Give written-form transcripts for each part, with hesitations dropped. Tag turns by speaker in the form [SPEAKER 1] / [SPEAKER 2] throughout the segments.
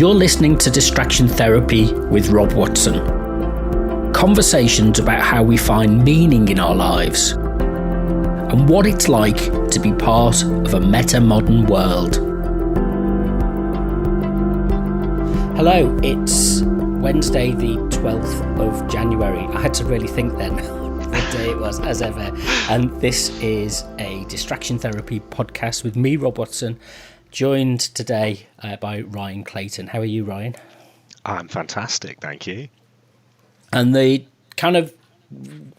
[SPEAKER 1] You're listening to Distraction Therapy with Rob Watson. Conversations about how we find meaning in our lives and what it's like to be part of a meta-modern world. Hello, it's Wednesday the 12th of January. I had to really think then what day it was, as ever. And this is a Distraction Therapy podcast with me, Rob Watson, joined today by Ryan Clayton. How are you, Ryan?
[SPEAKER 2] I'm fantastic, thank you.
[SPEAKER 1] And the kind of,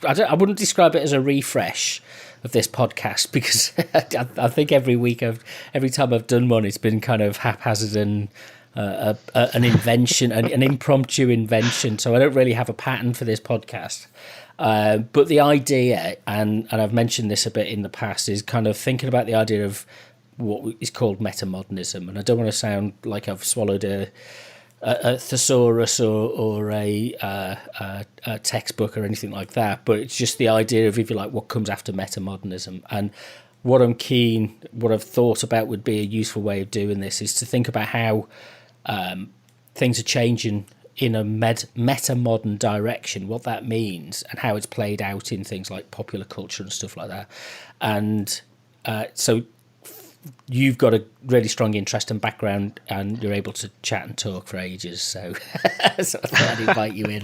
[SPEAKER 1] I wouldn't describe it as a refresh of this podcast, because I think every time I've done one, it's been kind of haphazard and an invention, an impromptu invention. So I don't really have a pattern for this podcast. But the idea, and I've mentioned this a bit in the past, is kind of thinking about the idea of what is called metamodernism. And I don't want to sound like I've swallowed a thesaurus or a textbook or anything like that, but it's just the idea of, if you like, what comes after metamodernism. And what I've thought about would be a useful way of doing this is to think about how things are changing in a meta-modern direction, what that means, and how it's played out in things like popular culture and stuff like that. And so you've got a really strong interest and background, and you're able to chat and talk for ages. So, so I thought I'd invite you in,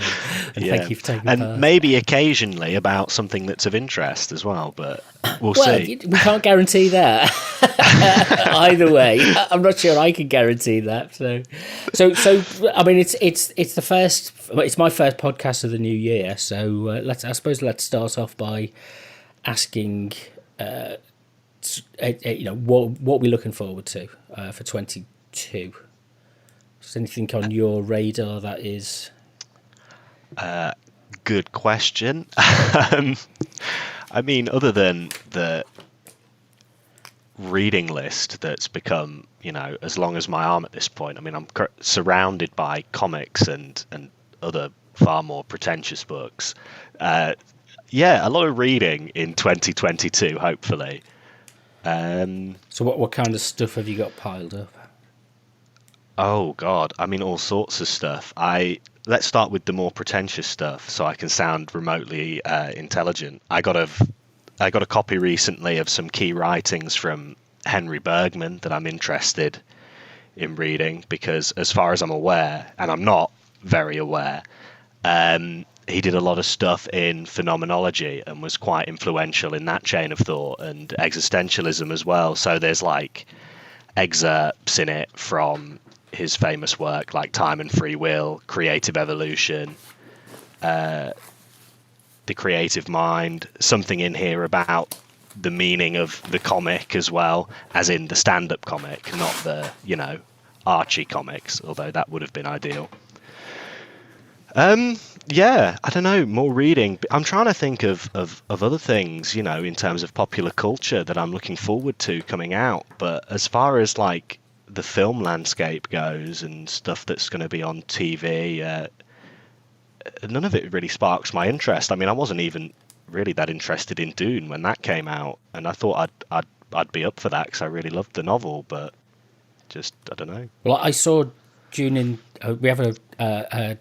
[SPEAKER 1] and thank you for taking part.
[SPEAKER 2] And maybe occasionally about something that's of interest as well, but we'll see.
[SPEAKER 1] We can't guarantee that. Either way, I'm not sure I can guarantee that. So I mean, it's the first. It's my first podcast of the new year. So let's start off by asking. What we're looking forward to for 22. Is anything on your radar that is?
[SPEAKER 2] Good question. I mean, other than the reading list that's become, as long as my arm at this point. I mean, I'm surrounded by comics and other far more pretentious books. A lot of reading in 2022, hopefully.
[SPEAKER 1] So what kind of stuff have you got piled up?
[SPEAKER 2] Oh God, I mean, all sorts of stuff. Let's start with the more pretentious stuff, so I can sound remotely intelligent. I got a copy recently of some key writings from Henry Bergman that I'm interested in reading, because as far as I'm aware, and I'm not very aware, he did a lot of stuff in phenomenology and was quite influential in that chain of thought, and existentialism as well. So there's like excerpts in it from his famous work like Time and Free Will, Creative Evolution, The Creative Mind, something in here about the meaning of the comic as well, as in the stand-up comic, not the, Archie comics, although that would have been ideal. I don't know, more reading. I'm trying to think of other things, in terms of popular culture that I'm looking forward to coming out. But as far as like the film landscape goes and stuff that's going to be on TV, none of it really sparks my interest. I mean, I wasn't even really that interested in Dune when that came out, and I thought I'd be up for that because I really loved the novel, but just, I don't know.
[SPEAKER 1] Well, I saw Dune in. We have a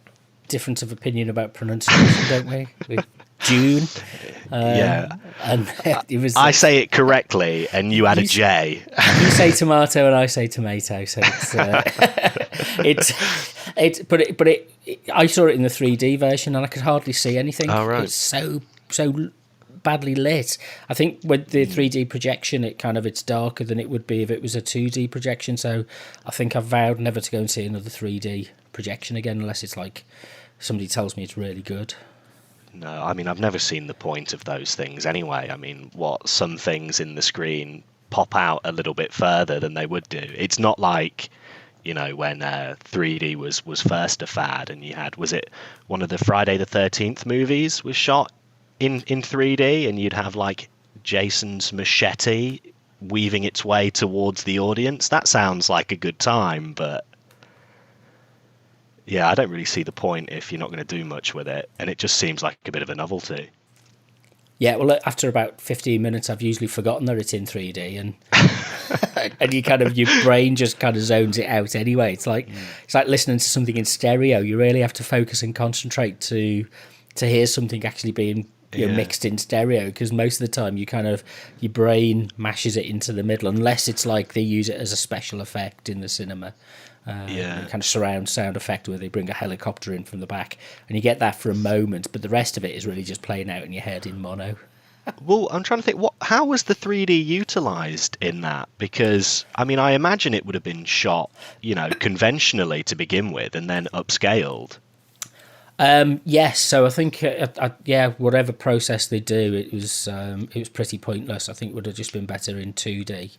[SPEAKER 1] difference of opinion about pronunciation, don't we? With June. And it was.
[SPEAKER 2] I say it correctly, and you add a J.
[SPEAKER 1] You say tomato, and I say tomato. So I saw it in the 3D version, and I could hardly see anything.
[SPEAKER 2] Oh, right.
[SPEAKER 1] It's so badly lit. I think with the 3D projection, it's darker than it would be if it was a 2D projection. So I think I've vowed never to go and see another 3D projection again, unless it's like somebody tells me it's really good.
[SPEAKER 2] No, I mean, I've never seen the point of those things anyway. I mean, some things in the screen pop out a little bit further than they would do. It's not like, when 3D was first a fad, and you had, was it one of the Friday the 13th movies was shot in 3D, and you'd have like Jason's machete weaving its way towards the audience. That sounds like a good time, but yeah, I don't really see the point if you're not going to do much with it, and it just seems like a bit of a novelty.
[SPEAKER 1] Yeah, well, after about 15 minutes, I've usually forgotten that it's in 3D, and and you kind of, your brain just kind of zones it out anyway. It's like listening to something in stereo. You really have to focus and concentrate to hear something actually being mixed in stereo, because most of the time you kind of, your brain mashes it into the middle, unless it's like they use it as a special effect in the cinema. Kind of surround sound effect where they bring a helicopter in from the back, and you get that for a moment, but the rest of it is really just playing out in your head in mono.
[SPEAKER 2] Well, I'm trying to think, how was the 3D utilized in that? Because, I mean, I imagine it would have been shot, conventionally to begin with, and then upscaled.
[SPEAKER 1] Yes, so I think, whatever process they do, it was pretty pointless. I think it would have just been better in 2D.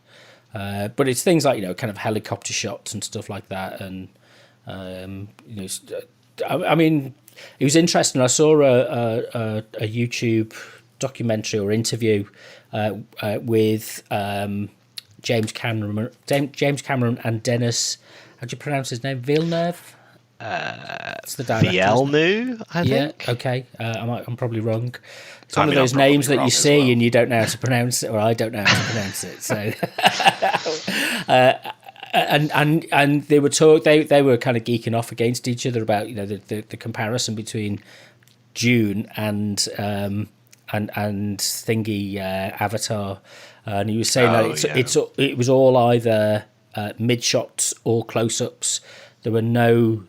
[SPEAKER 1] But it's things like, kind of helicopter shots and stuff like that. And, I mean, it was interesting. I saw a YouTube documentary or interview with James Cameron and Dennis, how do you pronounce his name? Villeneuve? It's the director.
[SPEAKER 2] Villeneuve, I think.
[SPEAKER 1] Yeah, okay. I'm probably wrong. It's one of those names that you see and you don't know how to pronounce it, or I don't know how to pronounce it. So, and they were they were kind of geeking off against each other about the comparison between Dune and thingy Avatar, and he was saying that it was all either mid shots or close ups. There were no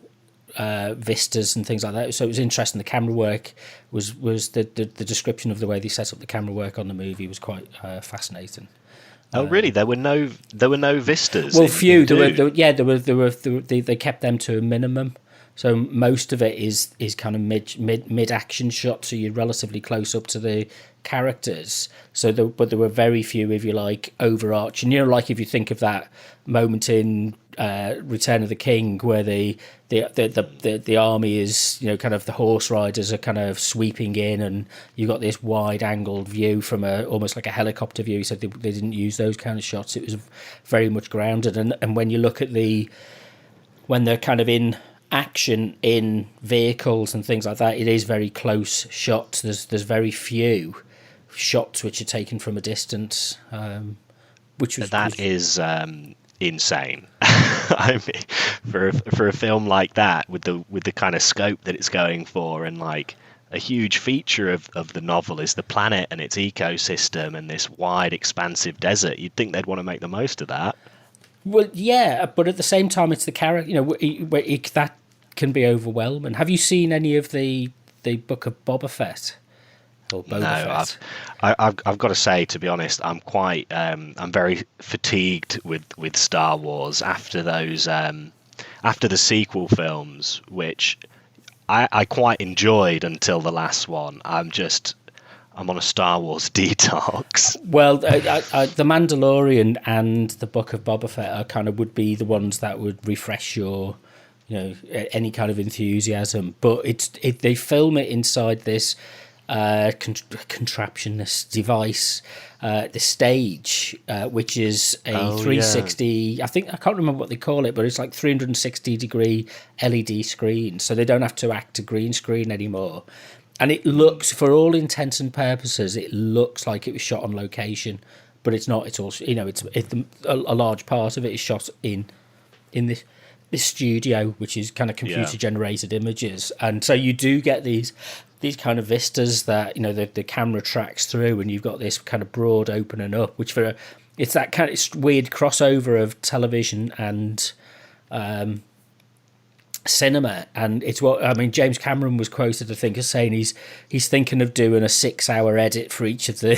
[SPEAKER 1] vistas and things like that, so it was interesting. The camera work was the description of the way they set up the camera work on the movie was quite fascinating.
[SPEAKER 2] Oh, really? There were no vistas.
[SPEAKER 1] Well, few. They kept them to a minimum. So most of it is kind of mid action shots, so you're relatively close up to the characters. But there were very few, if you like, overarching. Like if you think of that moment in Return of the King, where the army is, kind of the horse riders are kind of sweeping in, and you've got this wide angled view from almost like a helicopter view. So they didn't use those kind of shots. It was very much grounded. And when you look at when they're kind of in action in vehicles and things like that, it is very close shots. There's very few shots which are taken from a distance, which was
[SPEAKER 2] insane. I mean, for a film like that, with the kind of scope that it's going for, and like a huge feature of the novel is the planet and its ecosystem and this wide expansive desert, you'd think they'd want to make the most of that.
[SPEAKER 1] Well, yeah, but at the same time, it's the character. That can be overwhelming. Have you seen any of the Book of Boba Fett? Or Boba Fett?
[SPEAKER 2] I've got to say, to be honest, I'm very fatigued with Star Wars after those after the sequel films, which I quite enjoyed until the last one. I'm on a Star Wars detox.
[SPEAKER 1] Well, The Mandalorian and the Book of Boba Fett would be the ones that would refresh your, any kind of enthusiasm. But they film it inside this contraption, this device, the stage, which is a 360. I can't remember what they call it, but it's like 360 degree LED screen, so they don't have to act a green screen anymore. And it looks, for all intents and purposes, it looks like it was shot on location, but it's not. It's also, a large part of it is shot in this studio, which is kind of computer generated images, and so you do get these kind of vistas that the camera tracks through, and you've got this kind of broad opening up, which it's that kind of weird crossover of television and cinema. And it's James Cameron was quoted, I think, as saying he's thinking of doing a 6-hour edit for each of the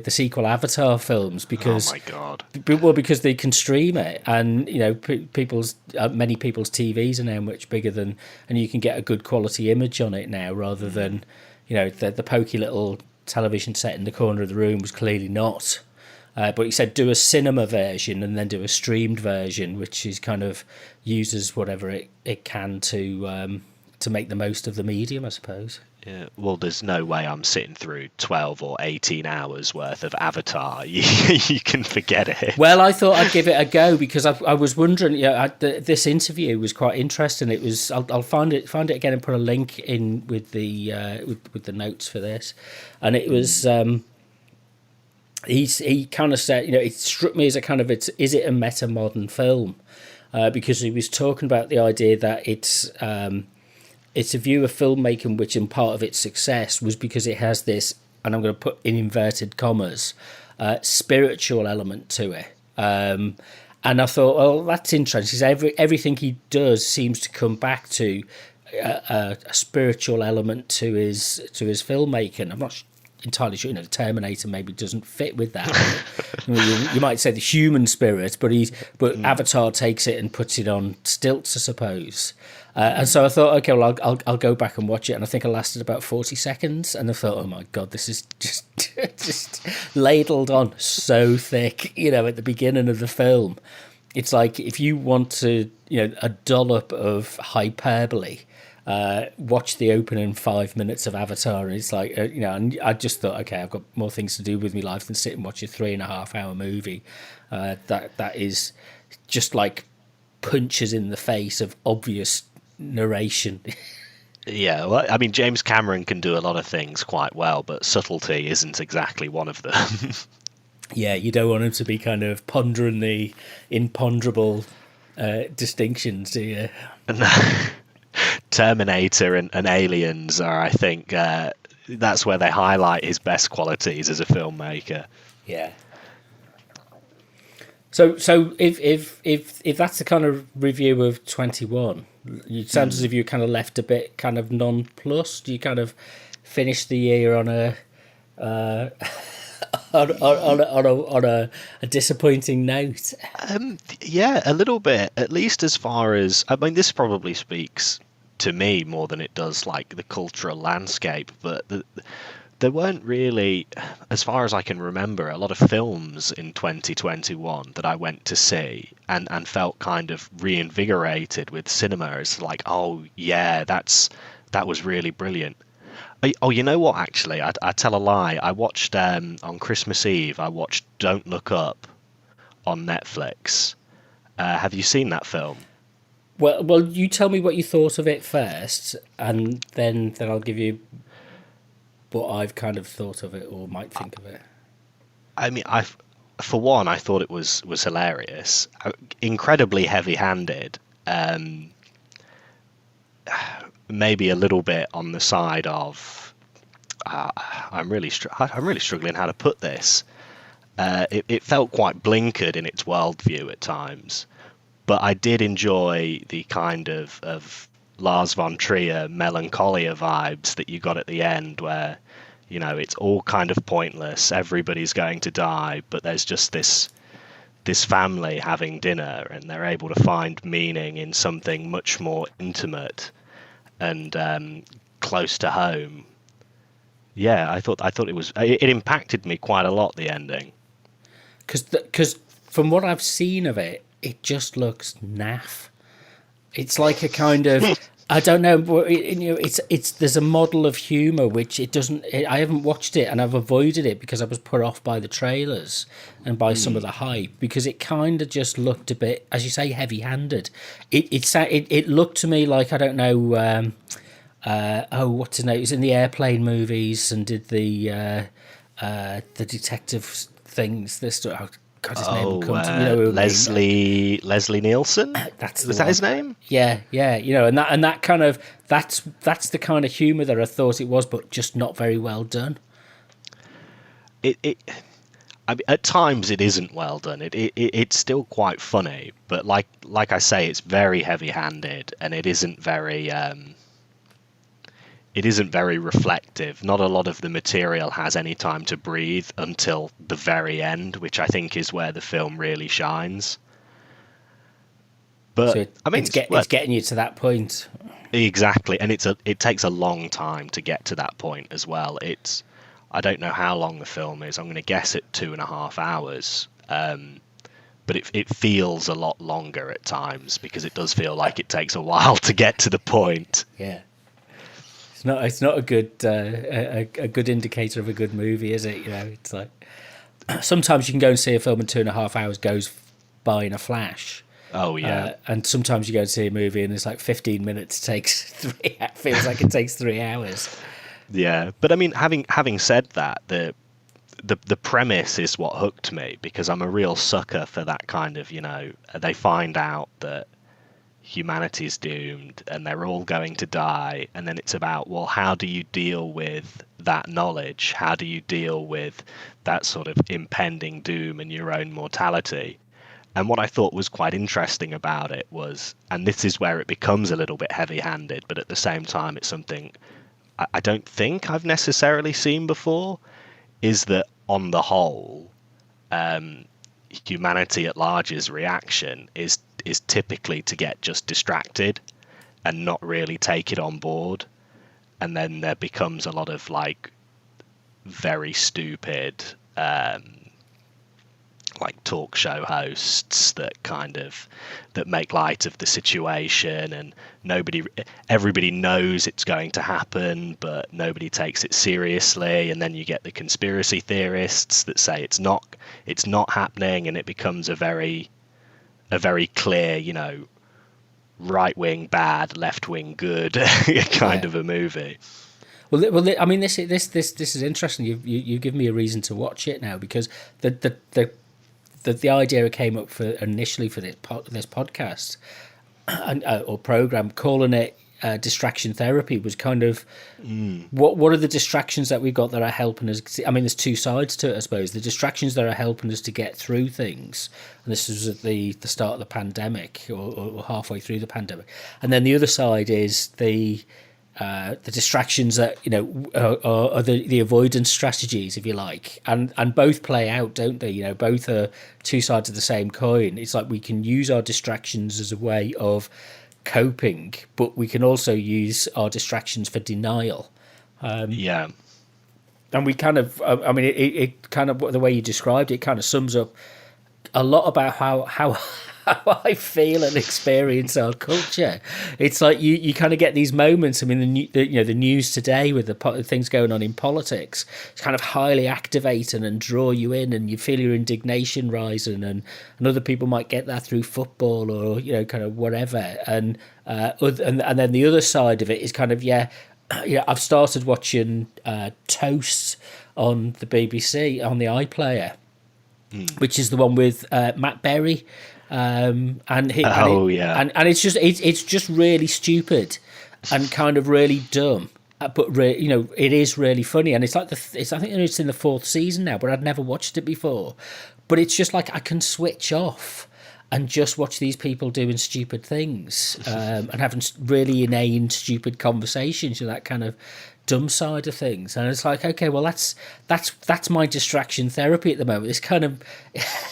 [SPEAKER 1] sequel Avatar films, because
[SPEAKER 2] oh my god,
[SPEAKER 1] because they can stream it, and many people's TVs are now much bigger than, and you can get a good quality image on it now, rather than the pokey little television set in the corner of the room was clearly not. But he said do a cinema version and then do a streamed version, which is kind of uses whatever it can to to make the most of the medium, I suppose.
[SPEAKER 2] Yeah, well, there's no way I'm sitting through 12 or 18 hours worth of Avatar. You can forget it.
[SPEAKER 1] Well, I thought I'd give it a go because I was wondering. This interview was quite interesting. It was. I'll find it again and put a link in with the with the notes for this. And it was. He kind of said, it struck me as a kind of is it a meta-modern film? Because he was talking about the idea that it's a view of filmmaking which, in part of its success, was because it has this, and I'm going to put in inverted commas, spiritual element to it. And I thought, well, that's interesting. Everything he does seems to come back to a spiritual element to his filmmaking. I'm not entirely sure. The Terminator maybe doesn't fit with that. You might say the human spirit, but Avatar takes it and puts it on stilts, I suppose. And so I thought, okay, well, I'll go back and watch it. And I think I lasted about 40 seconds. And I thought, oh my God, this is just ladled on so thick, at the beginning of the film. It's like if you want to, a dollop of hyperbole, watch the opening 5 minutes of Avatar. And it's like, and I just thought, okay, I've got more things to do with my life than sit and watch a 3.5 hour movie. That is just like punches in the face of obvious narration.
[SPEAKER 2] Yeah, well, I mean, James Cameron can do a lot of things quite well, but subtlety isn't exactly one of them.
[SPEAKER 1] Yeah, you don't want him to be kind of pondering the imponderable distinctions, do you?
[SPEAKER 2] Terminator and Aliens are, I think, that's where they highlight his best qualities as a filmmaker.
[SPEAKER 1] Yeah. So if that's the kind of review of 21, it sounds as if you kind of left a bit kind of nonplussed. You kind of finished the year on a on a disappointing note.
[SPEAKER 2] Yeah, a little bit. At least as far as, I mean, this probably speaks to me more than it does like the cultural landscape, but there weren't really, as far as I can remember, a lot of films in 2021 that I went to see and felt kind of reinvigorated with cinema. It's like, oh yeah, that was really brilliant. Oh, you know what, actually, I tell a lie. I watched, on Christmas Eve, I watched Don't Look Up on Netflix. Have you seen that film?
[SPEAKER 1] Well, you tell me what you thought of it first, and then I'll give you what I've kind of thought of it or might think of it.
[SPEAKER 2] I mean, for one, I thought it was hilarious, incredibly heavy-handed, maybe a little bit on the side of I'm really struggling how to put this. It felt quite blinkered in its worldview at times, but I did enjoy the kind of Lars von Trier melancholia vibes that you got at the end, where it's all kind of pointless, everybody's going to die, but there's just this family having dinner and they're able to find meaning in something much more intimate and close to home. Yeah, I thought it impacted me quite a lot, the ending,
[SPEAKER 1] because from what I've seen of it, it just looks naff. It's like a kind of I don't know. It's there's a model of humour which it doesn't. I haven't watched it and I've avoided it because I was put off by the trailers and by some of the hype, because it kind of just looked a bit, as you say, heavy-handed. It looked to me like, I don't know. What's his name? He was in the Airplane movies and did the detective things. God, his name will come to
[SPEAKER 2] Leslie Nielsen. Was that his name?
[SPEAKER 1] Yeah. And that kind of that's the kind of humour that I thought it was, but just not very well done.
[SPEAKER 2] I mean, at times it isn't well done. It's still quite funny, but like I say, it's very heavy-handed and it isn't very reflective. Not a lot of the material has any time to breathe until the very end, which I think is where the film really shines. But
[SPEAKER 1] so
[SPEAKER 2] I mean,
[SPEAKER 1] it's getting you to that point.
[SPEAKER 2] Exactly, and it takes a long time to get to that point as well. I don't know how long the film is. I'm going to guess at 2.5 hours. But it feels a lot longer at times because it does feel like it takes a while to get to the point.
[SPEAKER 1] Yeah. It's not a good a good indicator of a good movie, is it? You know, it's like sometimes you can go and see a film and 2.5 hours goes by in a flash.
[SPEAKER 2] Oh yeah.
[SPEAKER 1] And sometimes you go and see a movie and it's like 15 minutes takes feels like it takes 3 hours.
[SPEAKER 2] Yeah, but I mean, having said that, the premise is what hooked me, because I'm a real sucker for that kind of, they find out that humanity's doomed and they're all going to die, and then it's about, well, how do you deal with that knowledge? How do you deal with that sort of impending doom and your own mortality? And what I thought was quite interesting about it was, and this is where it becomes a little bit heavy-handed, but at the same time it's something I don't think I've necessarily seen before, is that on the whole, humanity at large's reaction is typically to get just distracted and not really take it on board, and then there becomes a lot of like very stupid like talk show hosts that make light of the situation, and everybody knows it's going to happen, but nobody takes it seriously, and then you get the conspiracy theorists that say it's not happening, and it becomes a very clear, right wing bad, left wing good kind of a movie.
[SPEAKER 1] Well, I mean, this is interesting. You give me a reason to watch it now, because the idea came up initially for this podcast or program, calling it distraction therapy, was kind of what are the distractions that we've got that are helping us. I mean, there's two sides to it, I suppose. The distractions that are helping us to get through things, and this was at the start of the pandemic or halfway through the pandemic, and then the other side is the distractions that are the avoidance strategies, if you like, and both play out, don't they? Both are two sides of the same coin. It's like we can use our distractions as a way of coping, but we can also use our distractions for denial.
[SPEAKER 2] Yeah,
[SPEAKER 1] and we kind of, I mean, it kind of, the way you described it kind of sums up a lot about how I feel and experience our culture. It's like you kind of get these moments. I mean, the news today with the things going on in politics, it's kind of highly activating and draw you in, and you feel your indignation rising, and other people might get that through football or kind of whatever. And then the other side of it is kind of I've started watching Toast on the BBC on the iPlayer, which is the one with Matt Berry. And it's just really stupid and kind of really dumb, but it is really funny, and it's like I think it's in the 4th season now, but I'd never watched it before. But it's just like I can switch off and just watch these people doing stupid things and having really inane, stupid conversations, that kind of dumb side of things. And it's like, okay, well, that's my distraction therapy at the moment. This kind of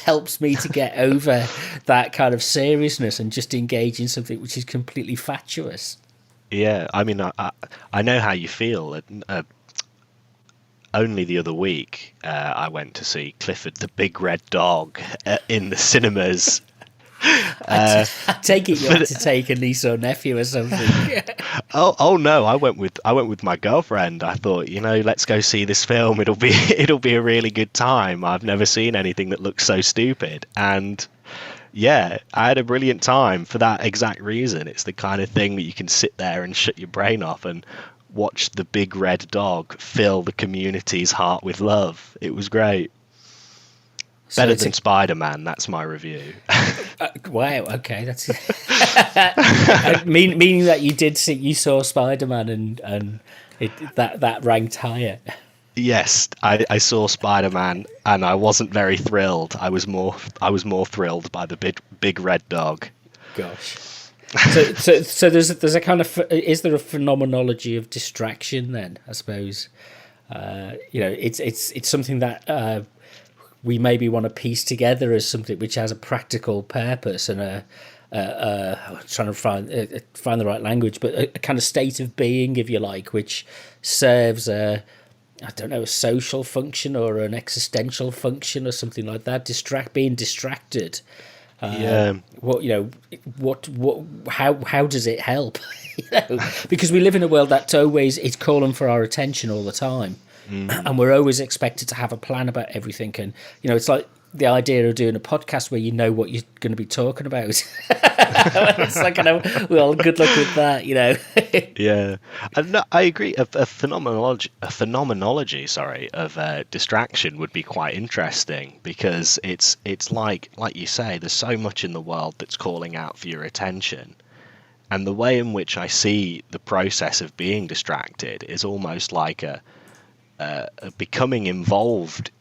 [SPEAKER 1] helps me to get over that kind of seriousness and just engage in something which is completely fatuous.
[SPEAKER 2] Yeah, I mean, I know how you feel. Only the other week, I went to see Clifford the Big Red Dog in the cinemas.
[SPEAKER 1] I take it you had to take a niece or nephew or something.
[SPEAKER 2] Oh no, I went with my girlfriend. I thought, let's go see this film. It'll be a really good time. I've never seen anything that looks so stupid. And yeah, I had a brilliant time for that exact reason. It's the kind of thing that you can sit there and shut your brain off and watch the Big Red Dog fill the community's heart with love. It was great. Better than Spider-Man, that's my review.
[SPEAKER 1] Wow, okay, that's meaning that you saw Spider-Man and that ranked higher.
[SPEAKER 2] Yes, I saw Spider-Man and I wasn't very thrilled. I was more thrilled by the big red dog.
[SPEAKER 1] Gosh. So there's a kind of, is there a phenomenology of distraction then? I suppose it's something that we maybe want to piece together as something which has a practical purpose and trying to find the right language, but a kind of state of being, if you like, which serves a social function or an existential function or something like that. Being distracted
[SPEAKER 2] Yeah.
[SPEAKER 1] What how does it help? Because we live in a world that's always it's calling for our attention all the time, and we're always expected to have a plan about everything. And it's like the idea of doing a podcast where you know what you're going to be talking about. It's like, well, good luck with that.
[SPEAKER 2] Yeah, and no, I agree. A phenomenology, sorry, of distraction would be quite interesting, because it's like you say, there's so much in the world that's calling out for your attention, and the way in which I see the process of being distracted is almost like a becoming involved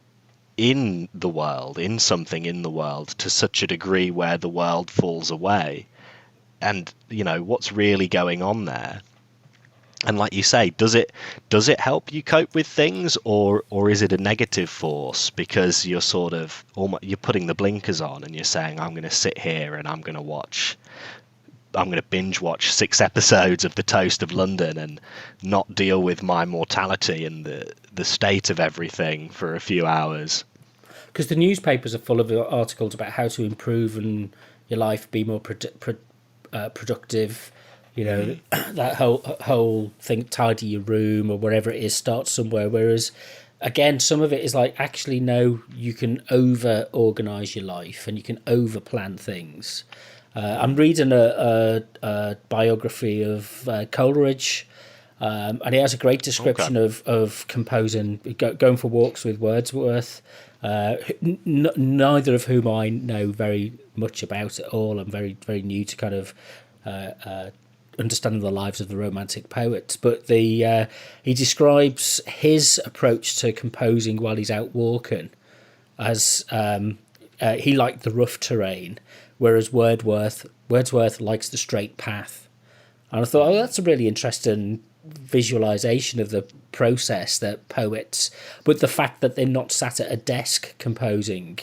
[SPEAKER 2] in the world, in something in the world, to such a degree where the world falls away. And what's really going on there? And like you say, does it help you cope with things, or is it a negative force, because you're sort of you're putting the blinkers on and you're saying, I'm going to sit here and I'm going to binge watch 6 episodes of The Toast of London and not deal with my mortality and the state of everything for a few hours.
[SPEAKER 1] Because the newspapers are full of articles about how to improve and your life, be more productive. That whole thing, tidy your room or whatever it is, start somewhere. Whereas, again, some of it is like, actually, no, you can over-organise your life and you can over-plan things. I'm reading a biography of Coleridge, and he has a great description of composing, going for walks with Wordsworth. Neither of whom I know very much about at all. I'm very, very new to kind of understanding the lives of the Romantic poets. But he describes his approach to composing while he's out walking as he liked the rough terrain, whereas Wordsworth likes the straight path. And I thought, that's a really interesting visualization of the process that poets, but the fact that they're not sat at a desk composing,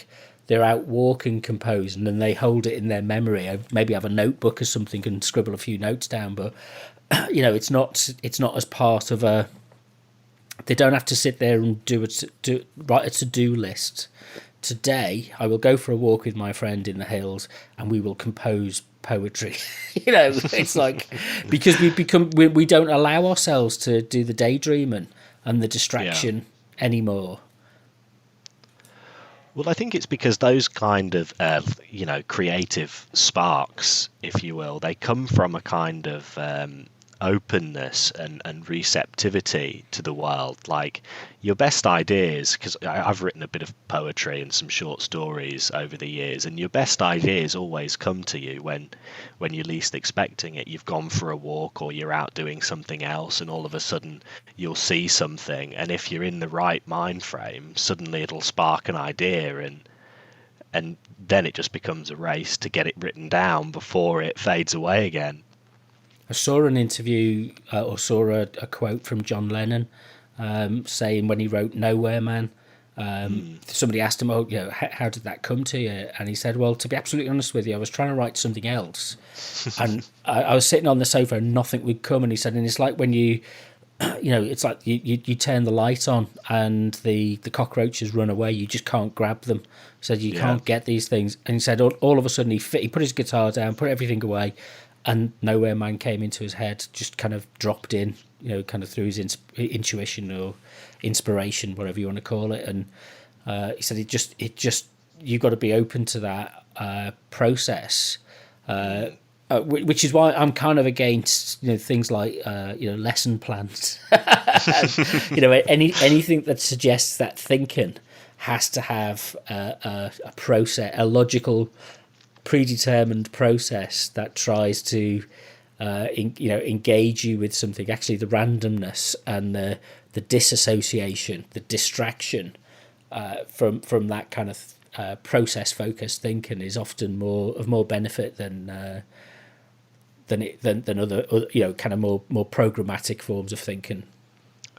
[SPEAKER 1] they're out walking composing, and they hold it in their memory. I maybe have a notebook or something and scribble a few notes down, but it's not as part of a. They don't have to sit there and write a to-do list. Today, I will go for a walk with my friend in the hills, and we will compose poetry. It's like, because we don't allow ourselves to do the daydreaming and the distraction anymore.
[SPEAKER 2] Well, I think it's because those kind of creative sparks, if you will, they come from a kind of openness and receptivity to the world. Like, your best ideas, because I've written a bit of poetry and some short stories over the years, and your best ideas always come to you when you're least expecting it. You've gone for a walk, or you're out doing something else, and all of a sudden you'll see something, and if you're in the right mind frame, suddenly it'll spark an idea, and then it just becomes a race to get it written down before it fades away again.
[SPEAKER 1] I saw an interview or saw a quote from John Lennon saying, when he wrote Nowhere Man, somebody asked him, how did that come to you? And he said, well, to be absolutely honest with you, I was trying to write something else. And I was sitting on the sofa and nothing would come. And he said, and it's like when it's like you turn the light on and the cockroaches run away. You just can't grab them. He said, you can't get these things. And he said, all of a sudden he put his guitar down, put everything away, and Nowhere Man came into his head, just kind of dropped in, kind of through his intuition or inspiration, whatever you want to call it. And he said, it just you've got to be open to that process, which is why I'm kind of against things like lesson plans. Anything that suggests that thinking has to have a process, a logical, predetermined process that tries to engage you with something. Actually, the randomness and the disassociation, the distraction from that kind of process focused thinking is often more benefit than other kind of more programmatic forms of thinking.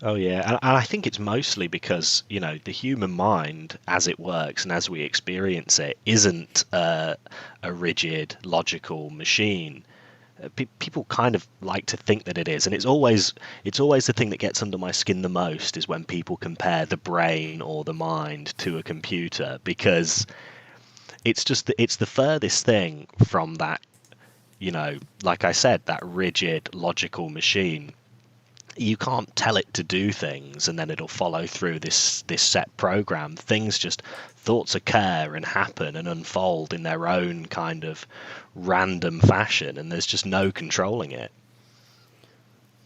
[SPEAKER 2] Oh yeah, and I think it's mostly because the human mind, as it works and as we experience it, isn't a rigid, logical machine. People kind of like to think that it is, and it's always the thing that gets under my skin the most is when people compare the brain or the mind to a computer, because it's the furthest thing from that, like I said, that rigid logical machine. You can't tell it to do things and then it'll follow through this set program. Thoughts occur and happen and unfold in their own kind of random fashion, and there's just no controlling it.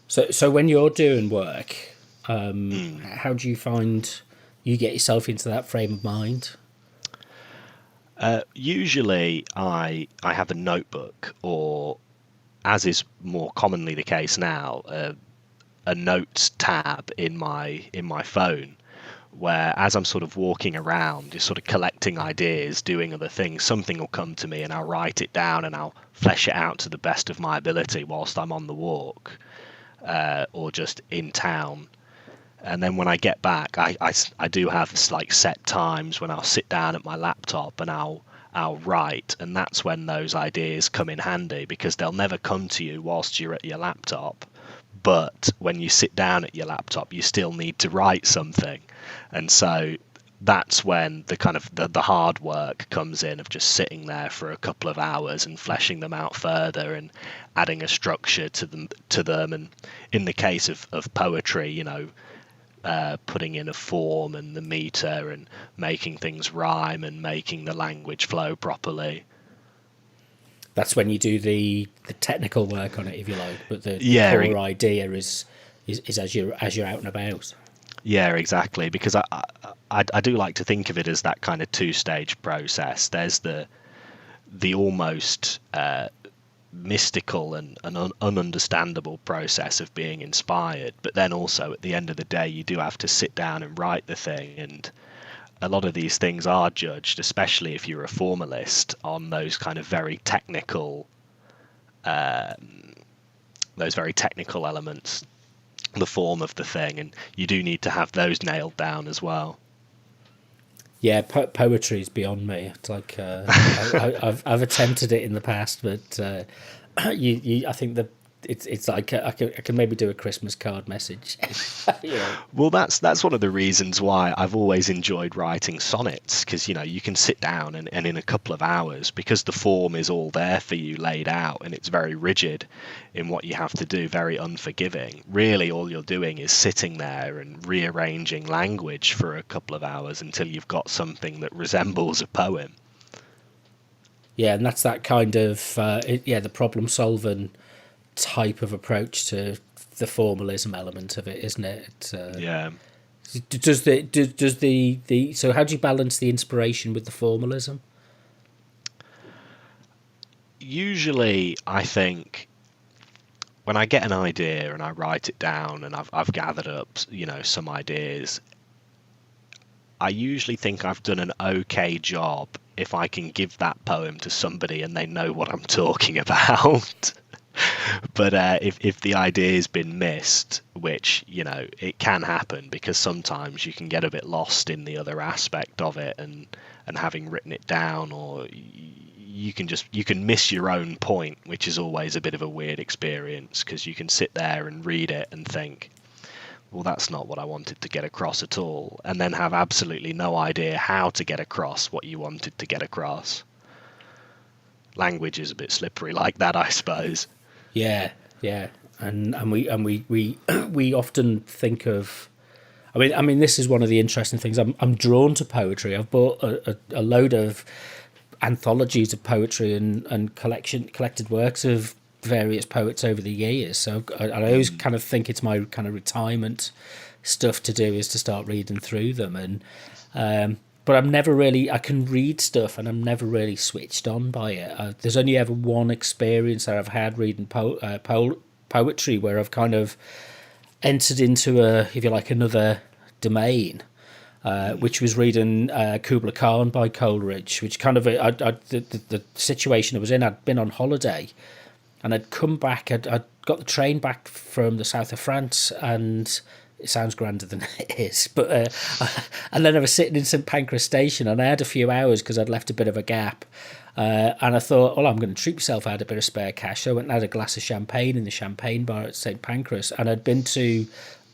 [SPEAKER 1] So when you're doing work, how do you find you get yourself into that frame of mind?
[SPEAKER 2] Usually I have a notebook, or, as is more commonly the case now, a notes tab in my phone, where as I'm sort of walking around, just sort of collecting ideas, doing other things, something will come to me and I'll write it down and I'll flesh it out to the best of my ability whilst I'm on the walk, or just in town. And then when I get back, I do have this like set times when I'll sit down at my laptop and I'll write, and that's when those ideas come in handy, because they'll never come to you whilst you're at your laptop. But when you sit down at your laptop, you still need to write something. And so that's when the kind of the hard work comes in, of just sitting there for a couple of hours and fleshing them out further and adding a structure to them. And in the case of poetry, putting in a form and the meter and making things rhyme and making the language flow properly.
[SPEAKER 1] That's when you do the technical work on it, if you like, but the core idea is as you're out and about.
[SPEAKER 2] Yeah, exactly. Because I do like to think of it as that kind of two-stage process. There's the almost mystical and ununderstandable process of being inspired, but then also at the end of the day, you do have to sit down and write the thing. And a lot of these things are judged, especially if you're a formalist, on those kind of very technical elements, the form of the thing, and you do need to have those nailed down as well.
[SPEAKER 1] Yeah, poetry is beyond me. It's like I've attempted it in the past, but I think that it's like I can maybe do a Christmas card message.
[SPEAKER 2] Well, that's one of the reasons why I've always enjoyed writing sonnets, because you can sit down and in a couple of hours, because the form is all there for you laid out and it's very rigid in what you have to do, very unforgiving. Really, all you're doing is sitting there and rearranging language for a couple of hours until you've got something that resembles a poem.
[SPEAKER 1] Yeah, and that's that kind of the problem solving type of approach to the formalism element of it, isn't it?
[SPEAKER 2] Yeah.
[SPEAKER 1] Does the so how do you balance the inspiration with the formalism?
[SPEAKER 2] Usually, I think when I get an idea and I write it down and I've gathered up, some ideas, I usually think I've done an okay job if I can give that poem to somebody and they know what I'm talking about. But if the idea's been missed, which it can happen, because sometimes you can get a bit lost in the other aspect of it, and having written it down, or you can miss your own point, which is always a bit of a weird experience, because you can sit there and read it and think, well, that's not what I wanted to get across at all, and then have absolutely no idea how to get across what you wanted to get across. Language is a bit slippery like that, I suppose.
[SPEAKER 1] Yeah, and we often think of. I mean, this is one of the interesting things. I'm drawn to poetry. I've bought a load of anthologies of poetry and collected works of various poets over the years. So I always kind of think it's my kind of retirement stuff to do, is to start reading through them. And but I'm never really, I can read stuff and I'm never really switched on by it. There's only ever one experience that I've had reading poetry where I've kind of entered into if you like, another domain, which was reading Kubla Khan by Coleridge, which kind of, the situation I was in, I'd been on holiday and I'd come back, I'd got the train back from the south of France, and it sounds grander than it is, but and then I was sitting in St Pancras Station and I had a few hours because I'd left a bit of a gap, and I thought, well, I'm going to treat myself. I had a bit of spare cash, so I went and had a glass of champagne in the champagne bar at St Pancras, and I'd been to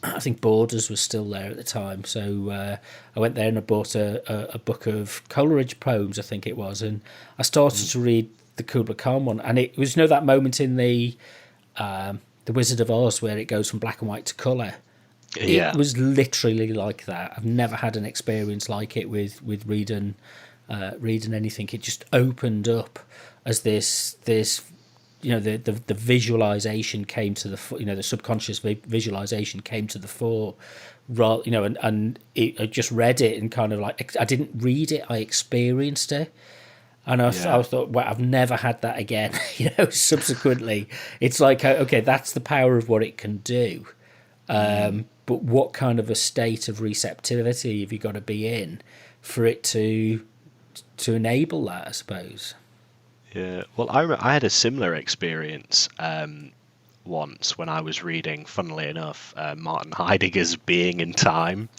[SPEAKER 1] I think Borders was still there at the time, so I went there and I bought a book of Coleridge poems, I think it was, and I started to read the Kubla Khan one, and it was, that moment in the Wizard of Oz where it goes from black and white to colour. It
[SPEAKER 2] Yeah.
[SPEAKER 1] was literally like that. I've never had an experience like it with reading anything. It just opened up as this the visualization came to the subconscious visualization came to the fore, and I just read it and kind of like, I didn't read it, I experienced it. And I thought, well, I've never had that again. Subsequently, it's like, okay, that's the power of what it can do. But what kind of a state of receptivity have you got to be in for it to enable that, I suppose?
[SPEAKER 2] Yeah. Well, I had a similar experience once when I was reading, funnily enough, Martin Heidegger's Being in Time.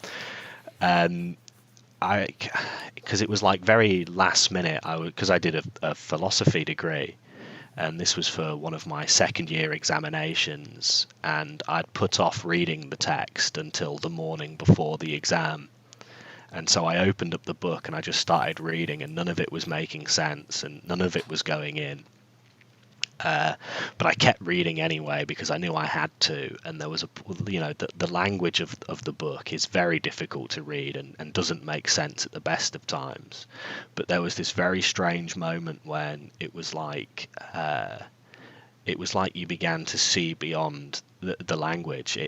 [SPEAKER 2] Um, because it was like very last minute. Because I did a philosophy degree, and this was for one of my second year examinations, and I'd put off reading the text until the morning before the exam. And so I opened up the book and I just started reading, and none of it was making sense and none of it was going in. But I kept reading anyway because I knew I had to. And there was the language of the book is very difficult to read and doesn't make sense at the best of times. But there was this very strange moment when it was like you began to see beyond the language.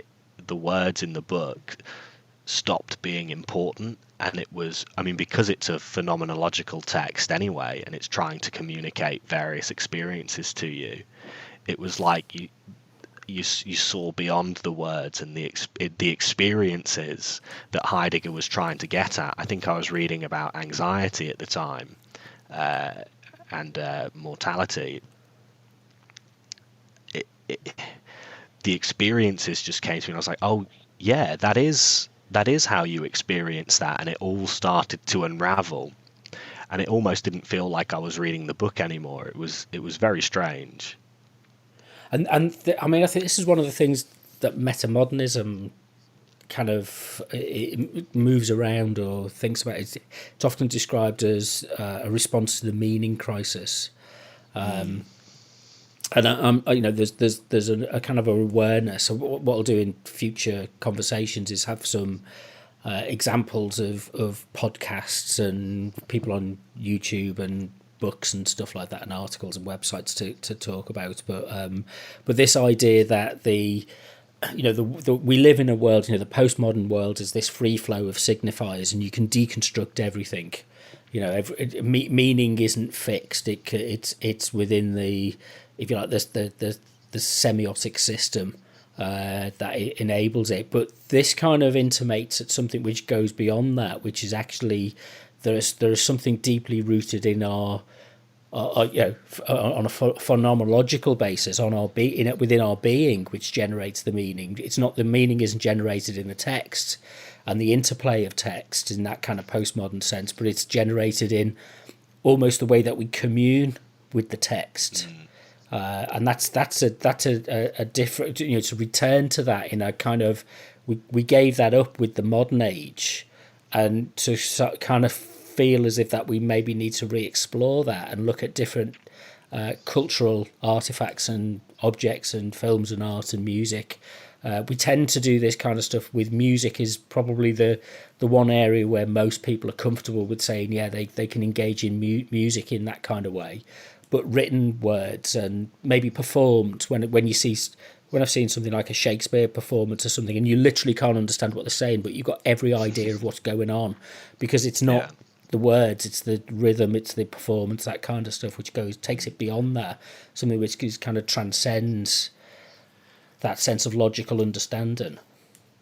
[SPEAKER 2] The words in the book stopped being important, and it was, because it's a phenomenological text anyway and it's trying to communicate various experiences to you, it was like you saw beyond the words and the experiences that Heidegger was trying to get at. I think I was reading about anxiety at the time, and mortality. The experiences just came to me and I was like, oh yeah, that is how you experience that. And it all started to unravel, and it almost didn't feel like I was reading the book anymore. It was very strange.
[SPEAKER 1] I think this is one of the things that metamodernism kind of it moves around or thinks about. It's often described as a response to the meaning crisis. And there's a kind of awareness. So what I'll do in future conversations is have some examples of podcasts and people on YouTube and books and stuff like that, and articles and websites to talk about. But this idea that we live in a world, the postmodern world is this free flow of signifiers, and you can deconstruct everything. Meaning isn't fixed. It's within the, if you like, the semiotic system that it enables it. But this kind of intimates at something which goes beyond that, which is actually there is something deeply rooted in our on a phenomenological basis on our within our being, which generates the meaning. It's not, the meaning isn't generated in the text and the interplay of text in that kind of postmodern sense, but it's generated in almost the way that we commune with the text. And that's a different, to return to that in a kind of, we gave that up with the modern age, and to kind of feel as if that we maybe need to re-explore that and look at different cultural artifacts and objects and films and art and music. We tend to do this kind of stuff with music. Is probably the one area where most people are comfortable with saying, yeah, they can engage in music in that kind of way. But written words and maybe performed, when I've seen something like a Shakespeare performance or something, and you literally can't understand what they're saying, but you've got every idea of what's going on, because it's not the words, it's the rhythm, it's the performance, that kind of stuff, which takes it beyond that, something which kind of transcends that sense of logical understanding.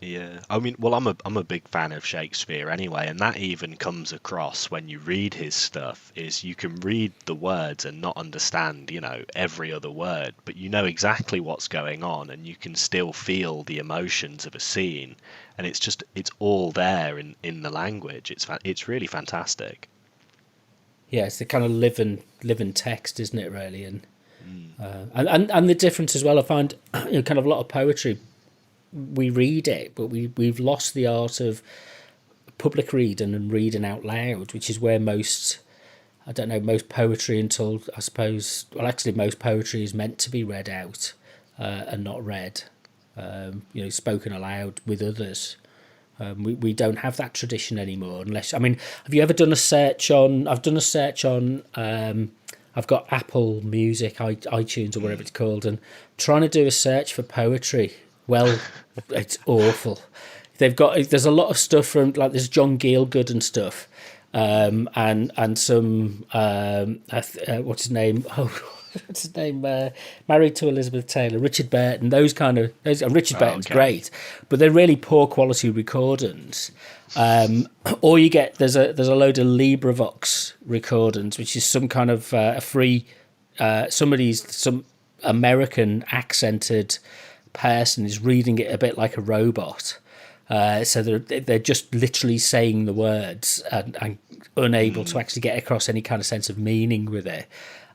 [SPEAKER 2] Yeah, well, I'm a big fan of Shakespeare anyway, and that even comes across when you read his stuff. Is you can read the words and not understand, every other word, but you know exactly what's going on, and you can still feel the emotions of a scene, and it's all there in the language. It's really fantastic.
[SPEAKER 1] Yeah, it's the kind of living text, isn't it? Really, and the difference as well, I find, kind of a lot of poetry we read it, but we've lost the art of public reading and reading out loud, which is where most, I don't know, most poetry until, I suppose, well, actually, most poetry is meant to be read out and not read, spoken aloud with others. We don't have that tradition anymore. Unless, I mean, have you ever done a search on? I've done a search on. I've got Apple Music, iTunes, or whatever it's called, and trying to do a search for poetry. Well, it's awful. There's a lot of stuff from, like, there's John Gielgud and stuff, and some what's his name? Oh, what's his name? Married to Elizabeth Taylor, Richard Burton. Those kind of and Richard Burton's great, but they're really poor quality recordings. Or you get there's a load of LibriVox recordings, which is some kind of a free some American accented person is reading it a bit like a robot. So they're just literally saying the words and unable to actually get across any kind of sense of meaning with it.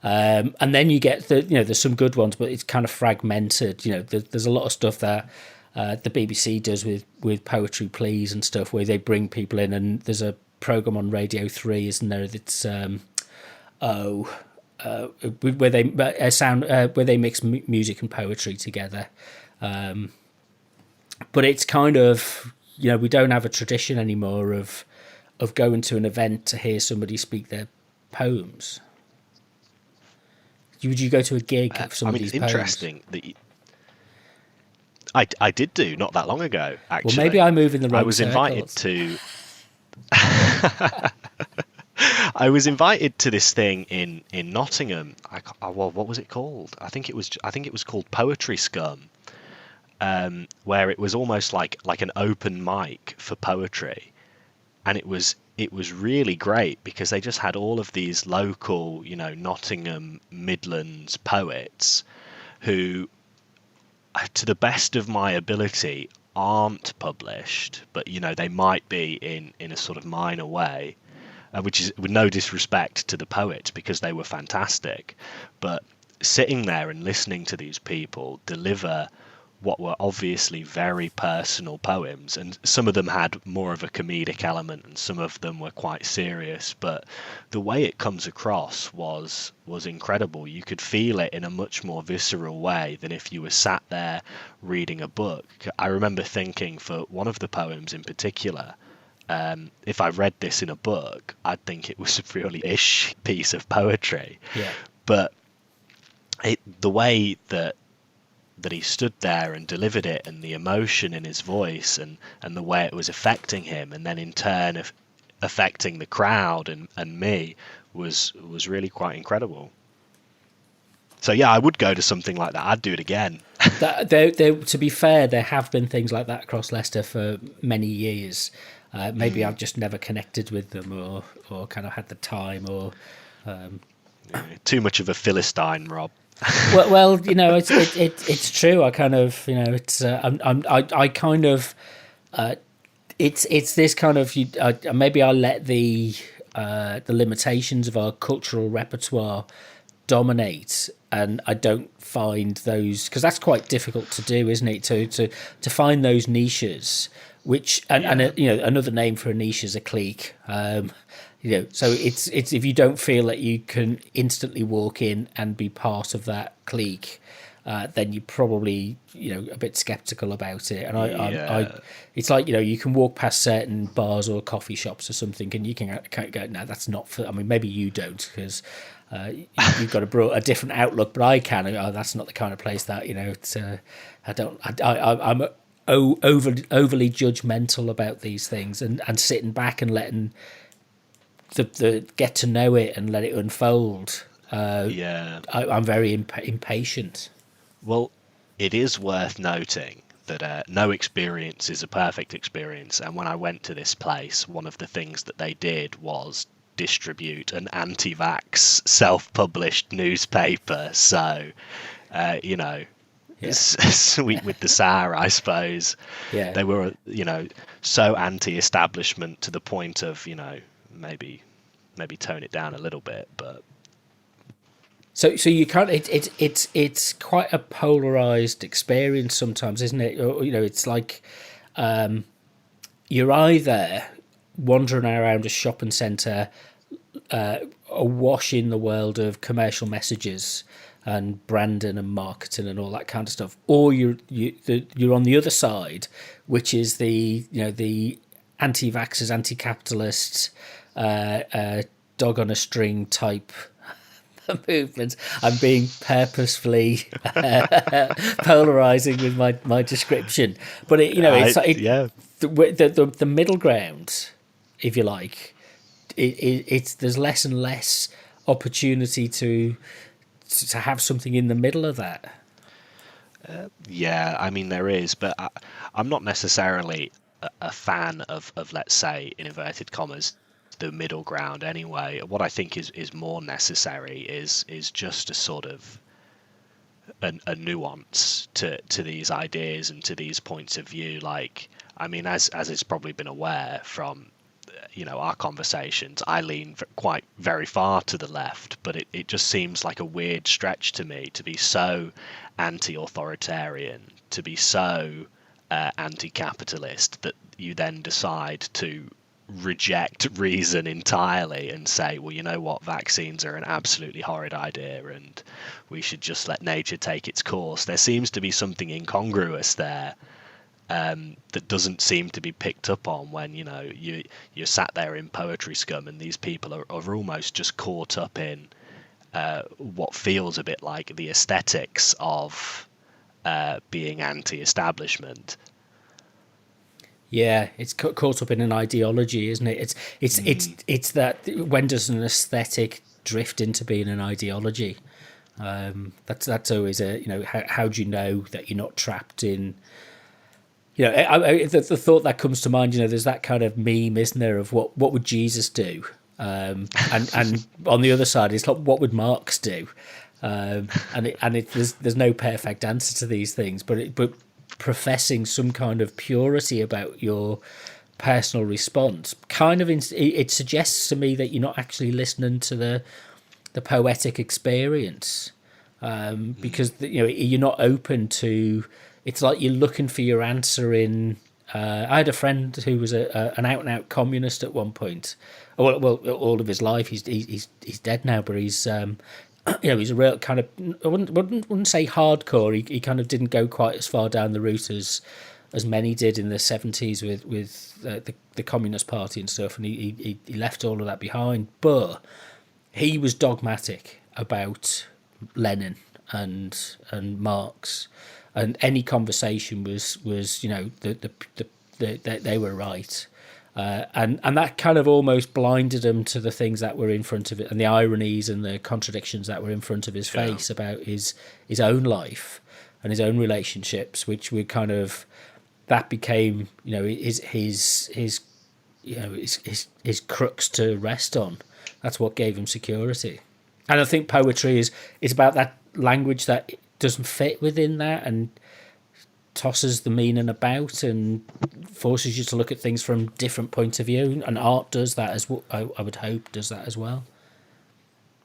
[SPEAKER 1] And then you get there's some good ones, but it's kind of fragmented. There's a lot of stuff that the BBC does with Poetry Please and stuff, where they bring people in, and there's a program on Radio 3, isn't there? That's where they mix music and poetry together. But it's kind of, we don't have a tradition anymore of going to an event to hear somebody speak their poems. Would you go to a gig of somebody's
[SPEAKER 2] it's
[SPEAKER 1] poems?
[SPEAKER 2] Interesting that I did do not that long ago, actually.
[SPEAKER 1] Well, maybe I move in the wrong
[SPEAKER 2] I was invited
[SPEAKER 1] circles.
[SPEAKER 2] I was invited to this thing in Nottingham. What was it called? I think it was called Poetry Scum. Where it was almost like an open mic for poetry, and it was really great because they just had all of these local, Nottingham Midlands poets who, to the best of my ability, aren't published, but they might be in a sort of minor way, which is with no disrespect to the poets because they were fantastic, but sitting there and listening to these people deliver what were obviously very personal poems, and some of them had more of a comedic element and some of them were quite serious, but the way it comes across was incredible. You could feel it in a much more visceral way than if you were sat there reading a book. I remember thinking, for one of the poems in particular, if I read this in a book, I'd think it was a really ish piece of poetry.
[SPEAKER 1] Yeah.
[SPEAKER 2] But the way that he stood there and delivered it, and the emotion in his voice, and the way it was affecting him, and then in turn affecting the crowd and me, was really quite incredible. So yeah, I would go to something like that. I'd do it again.
[SPEAKER 1] To be fair, there have been things like that across Leicester for many years. Maybe I've just never connected with them, or kind of had the time, or
[SPEAKER 2] too much of a Philistine, Rob.
[SPEAKER 1] well, it's true. I kind of, it's I kind of, it's this kind of. Maybe I let the limitations of our cultural repertoire dominate, and I don't find those, because that's quite difficult to do, isn't it? To find those niches, which and another name for a niche is a clique. So it's if you don't feel that you can instantly walk in and be part of that clique, then you're probably a bit skeptical about it. And I it's like you can walk past certain bars or coffee shops or something, and you can go, no, that's not for. I mean, maybe you don't, because you've got a different outlook, but I can. Oh, that's not the kind of place that It's I'm overly judgmental about these things, and sitting back and letting the get to know it and let it unfold. I'm very impatient.
[SPEAKER 2] Well, it is worth noting that no experience is a perfect experience, and when I went to this place, one of the things that they did was distribute an anti-vax self-published newspaper. So sweet with the sour, I suppose.
[SPEAKER 1] Yeah,
[SPEAKER 2] they were so anti-establishment to the point of maybe tone it down a little bit, but
[SPEAKER 1] So you can't. It's quite a polarized experience sometimes, isn't it? It's like you're either wandering around a shopping centre, awash in the world of commercial messages and branding and marketing and all that kind of stuff, or you're on the other side, which is the anti-vaxxers, anti-capitalists, dog on a string type movements. I'm being purposefully polarizing with my description, but
[SPEAKER 2] Yeah.
[SPEAKER 1] the middle ground, if you like, it's there's less and less opportunity to have something in the middle of that.
[SPEAKER 2] Yeah, I mean there is, but I'm not necessarily a fan of let's say in inverted commas the middle ground anyway. What I think is more necessary is just a sort of a nuance to these ideas and to these points of view. Like, I mean, as it's probably been aware from our conversations, I lean quite very far to the left, but it just seems like a weird stretch to me to be so anti-authoritarian, to be so anti-capitalist that you then decide to reject reason entirely and say, well, you know what, vaccines are an absolutely horrid idea and we should just let nature take its course. There seems to be something incongruous there that doesn't seem to be picked up on when you're sat there in poetry scum and these people are almost just caught up in what feels a bit like the aesthetics of being anti-establishment.
[SPEAKER 1] Yeah, it's caught up in an ideology, isn't it? It's that, when does an aesthetic drift into being an ideology? That's always how do you know that you're not trapped in? The thought that comes to mind, there's that kind of meme, isn't there, of what would Jesus do, and on the other side, it's like, what would Marx do? There's no perfect answer to these things, but professing some kind of purity about your personal response it suggests to me that you're not actually listening to the poetic experience, because you're not open to. It's like you're looking for your answer in. I had a friend who was an out and out communist at one point. Well, all of his life. He's dead now, but he's he's a real kind of. I wouldn't say hardcore. He kind of didn't go quite as far down the route as many did in the 70s with the Communist Party and stuff, and he left all of that behind. But he was dogmatic about Lenin and Marx. And any conversation was they were right, and that kind of almost blinded him to the things that were in front of it, and the ironies and the contradictions that were in front of his face about his own life and his own relationships, which were kind of that became his crux to rest on. That's what gave him security, and I think poetry is about that language that doesn't fit within that and tosses the meaning about and forces you to look at things from different points of view, and art does that as well. I would hope does that as well.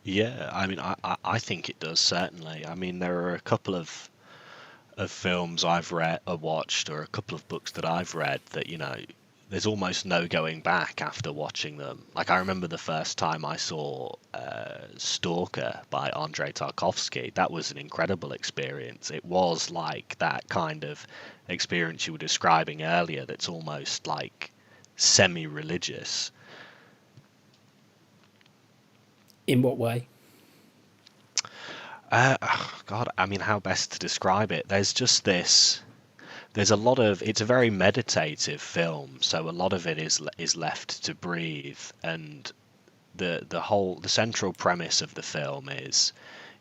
[SPEAKER 2] Yeah, I mean, I think it does, certainly. I mean, there are a couple of films I've read or watched, or a couple of books that I've read that there's almost no going back after watching them. Like, I remember the first time I saw Stalker by Andrei Tarkovsky. That was an incredible experience. It was like that kind of experience you were describing earlier that's almost like semi-religious.
[SPEAKER 1] In what way?
[SPEAKER 2] God, I mean, how best to describe it? There's just this... There's a lot of, it's a very meditative film, so a lot of it is left to breathe, and the central premise of the film is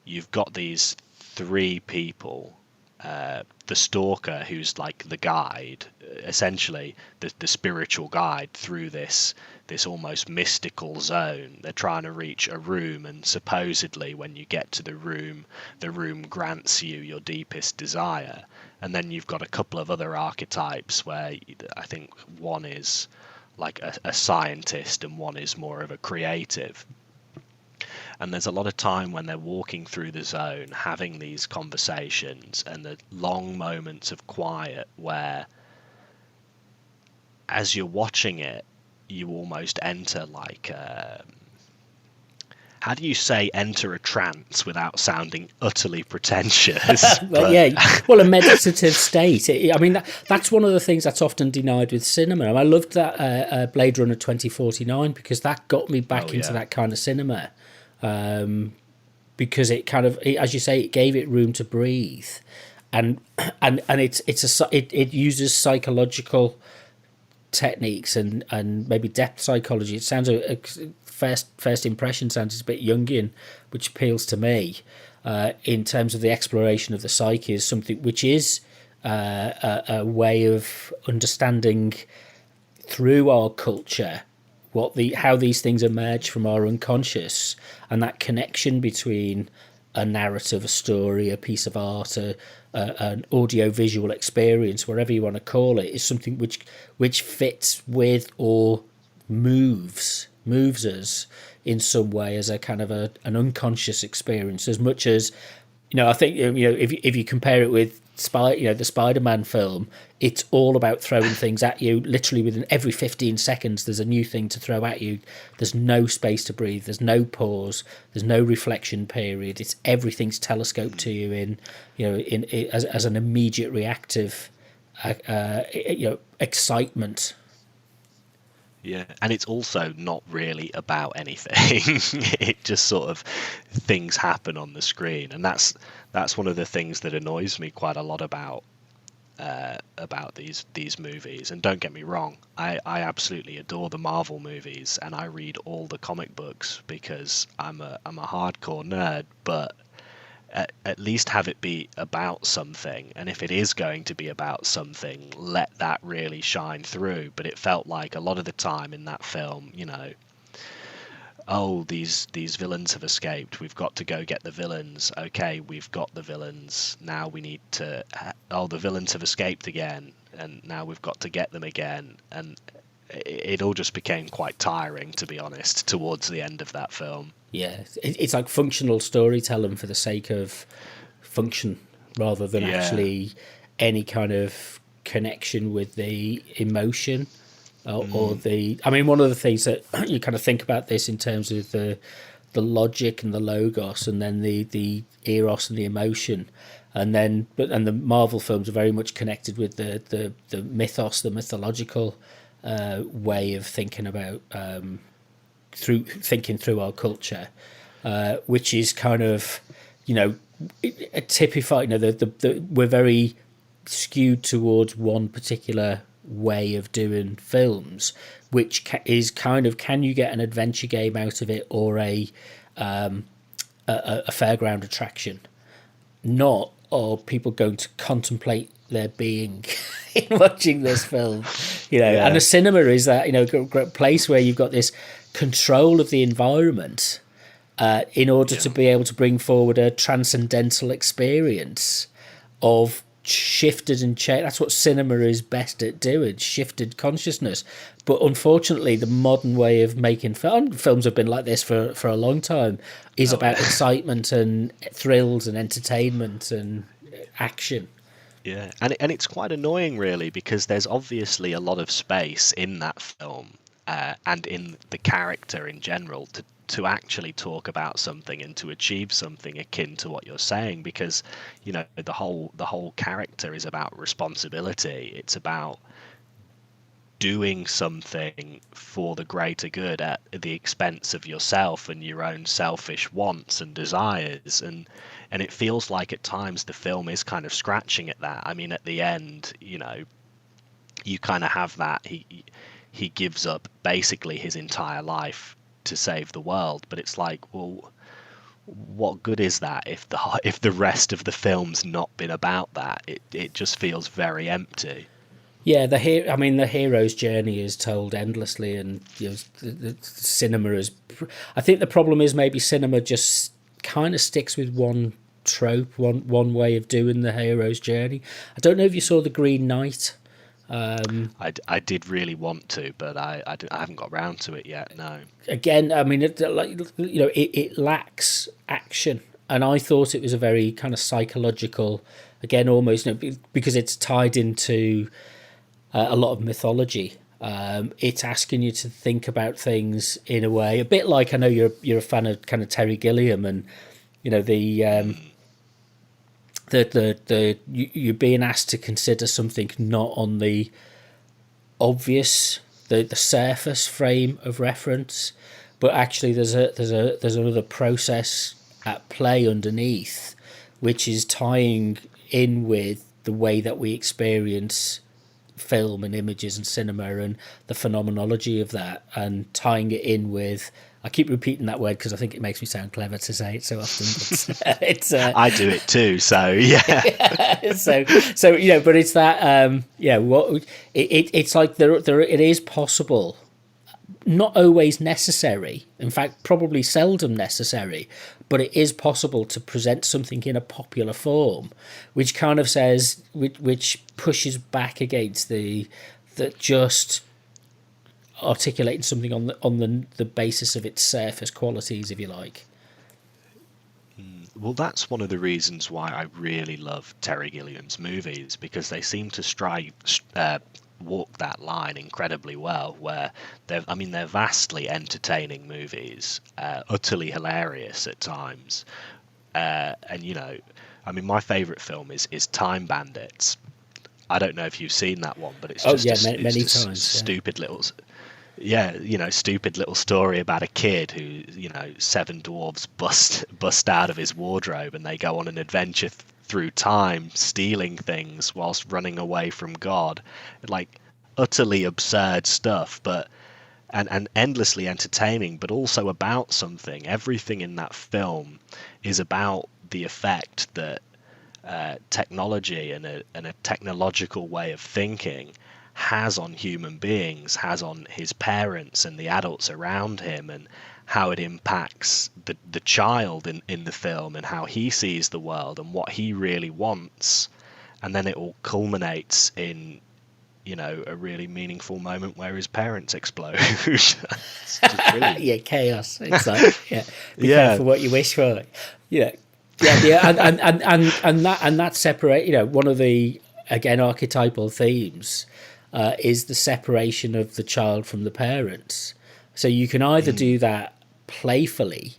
[SPEAKER 2] you've got these three people, the stalker, who's like the guide, essentially the spiritual guide through this almost mystical zone. They're trying to reach a room, and supposedly when you get to the room grants you your deepest desire. And then you've got a couple of other archetypes where I think one is like a scientist and one is more of a creative. And there's a lot of time when they're walking through the zone, having these conversations, and the long moments of quiet where, as you're watching it, you almost enter like how do you say enter a trance without sounding utterly pretentious?
[SPEAKER 1] But yeah, well, a meditative state. I mean, that's one of the things that's often denied with cinema. And I loved that Blade Runner 2049 because that got me back into that kind of cinema. Because it kind of, as you say, it gave it room to breathe, and it uses psychological techniques and maybe depth psychology. It sounds first impression sounds a bit Jungian, which appeals to me in terms of the exploration of the psyche is something which is a way of understanding through our culture how these things emerge from our unconscious, and that connection between a narrative, a story, a piece of art, an audio-visual experience, whatever you want to call it, is something which fits with or moves us in some way as a kind of an unconscious experience, as much as, I think, if you compare it with the Spider-Man film, it's all about throwing things at you. Literally within every 15 seconds, there's a new thing to throw at you. There's no space to breathe. There's no pause. There's no reflection period. It's everything's telescoped to you as an immediate reactive, excitement.
[SPEAKER 2] Yeah, and it's also not really about anything. It just sort of things happen on the screen, and that's one of the things that annoys me quite a lot about these movies. And don't get me wrong, I absolutely adore the Marvel movies, and I read all the comic books because I'm a hardcore nerd. But at least have it be about something, and if it is going to be about something, let that really shine through. But it felt like a lot of the time in that film, oh, these villains have escaped, we've got to go get the villains. Okay, we've got the villains, now we need to, oh, the villains have escaped again, and now we've got to get them again. And it all just became quite tiring, to be honest, towards the end of that film.
[SPEAKER 1] Yeah, it's like functional storytelling for the sake of function, rather than actually any kind of connection with the emotion or the. I mean, one of the things that you kind of think about this in terms of the logic and the logos, and then the eros and the emotion, and the Marvel films are very much connected with the mythos, the mythological way of thinking about. Through our culture, which is kind of, a typified. We're very skewed towards one particular way of doing films, which is kind of, can you get an adventure game out of it, or a fairground attraction? Not, are people going to contemplate their being in watching this film? And a cinema is that great place where you've got this control of the environment in order to be able to bring forward a transcendental experience of shifted and changed. That's what cinema is best at doing, shifted consciousness. But unfortunately, the modern way of making films have been like this for a long time, is about excitement and thrills and entertainment and action.
[SPEAKER 2] Yeah, and it's quite annoying, really, because there's obviously a lot of space in that film and in the character in general to actually talk about something and to achieve something akin to what you're saying, because the whole character is about responsibility. It's about doing something for the greater good at the expense of yourself and your own selfish wants and desires, and it feels like at times the film is kind of scratching at that. I mean, at the end, you kind of have that he gives up basically his entire life to save the world, but it's like, well, what good is that if the rest of the film's not been about that? It just feels very empty.
[SPEAKER 1] Yeah, the hero's journey is told endlessly, and the cinema is. I think the problem is maybe cinema just kind of sticks with one trope, one way of doing the hero's journey. I don't know if you saw The Green Knight.
[SPEAKER 2] I did really want to, but I haven't got round to it yet. No.
[SPEAKER 1] Again, I mean, it lacks action, and I thought it was a very kind of psychological, again, almost, because it's tied into a lot of mythology. It's asking you to think about things in a way a bit like, I know you're a fan of kind of Terry Gilliam, and you're being asked to consider something not on the obvious, the surface frame of reference, but actually there's another process at play underneath, which is tying in with the way that we experience film and images and cinema and the phenomenology of that, and tying it in with, I keep repeating that word because I think it makes me sound clever to say it so often, but it's
[SPEAKER 2] I do it too, so yeah.
[SPEAKER 1] so but it's that it's like there it is possible, not always necessary, in fact probably seldom necessary, but it is possible to present something in a popular form which kind of says, which pushes back against that just articulating something on the basis of its surface qualities, if you like.
[SPEAKER 2] Well, that's one of the reasons why I really love Terry Gilliam's movies, because they seem to walk that line incredibly well, where they're vastly entertaining movies, utterly hilarious at times, and my favorite film is Time Bandits. I don't know if you've seen that one, but it's
[SPEAKER 1] many times.
[SPEAKER 2] Stupid little. Yeah, stupid little story about a kid who, seven dwarves bust out of his wardrobe, and they go on an adventure through time, stealing things whilst running away from God. Like, utterly absurd stuff, but and endlessly entertaining, but also about something. Everything in that film is about the effect that technology and a technological way of thinking has on human beings, has on his parents and the adults around him, and how it impacts the child in the film, and how he sees the world and what he really wants. And then it all culminates in a really meaningful moment where his parents explode. It's just brilliant.
[SPEAKER 1] Yeah, chaos. It's like, be careful what you wish for. And that separate, one of the, again, archetypal themes is the separation of the child from the parents. So you can either do that playfully,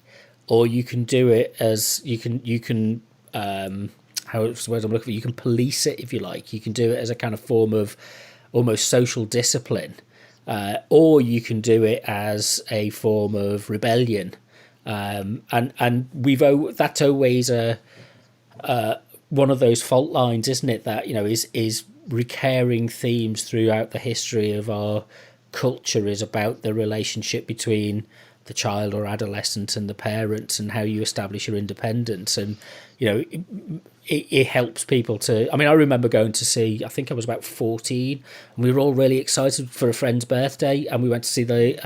[SPEAKER 1] or you can do it as you can how's the word I'm looking for? You can police it, if you like. You can do it as a kind of form of almost social discipline, or you can do it as a form of rebellion. And that's always one of those fault lines, isn't it? That is recurring themes throughout the history of our culture, is about the relationship between the child or adolescent and the parents, and how you establish your independence. And it helps people to, I remember going to see, I think I was about 14, and we were all really excited for a friend's birthday, and we went to see the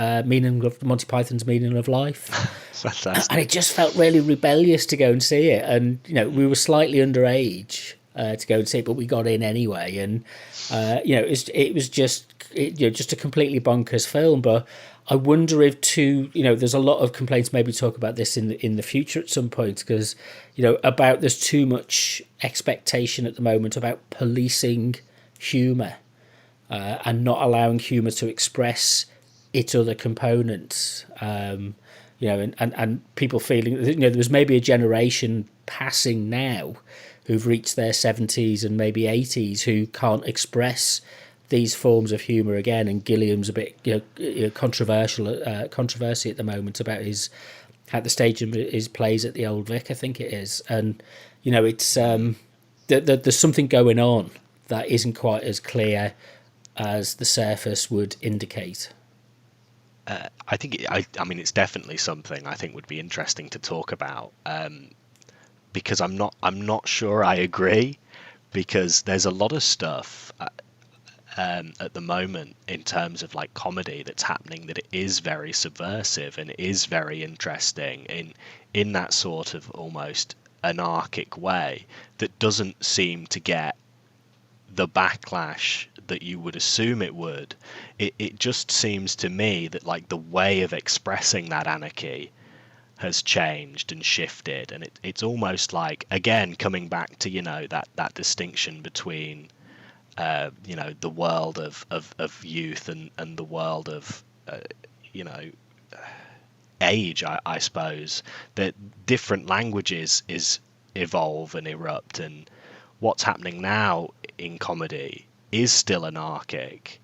[SPEAKER 1] Monty Python's Meaning of Life.
[SPEAKER 2] Fantastic.
[SPEAKER 1] And it just felt really rebellious to go and see it, and we were slightly underage to go and see it, but we got in anyway. And it was just a completely bonkers film. But I wonder if there's a lot of complaints, maybe talk about this in the future at some point, because about there's too much expectation at the moment about policing humour, and not allowing humour to express its other components. And people feeling there's maybe a generation passing now who've reached their 70s and maybe 80s who can't express these forms of humour again. And Gilliam's a bit controversy at the moment about his at the stage of his plays at the Old Vic, I think it is. And it's there's something going on that isn't quite as clear as the surface would indicate.
[SPEAKER 2] I think it's definitely something I think would be interesting to talk about, because I'm not sure I agree, because there's a lot of stuff at the moment in terms of like comedy that's happening that it is very subversive and is very interesting in that sort of almost anarchic way, that doesn't seem to get the backlash that you would assume it would. It just seems to me that like the way of expressing that anarchy has changed and shifted, and it's almost like, again, coming back to that distinction between the world of youth and the world of age, I suppose, that different languages is evolve and erupt, and what's happening now in comedy is still anarchic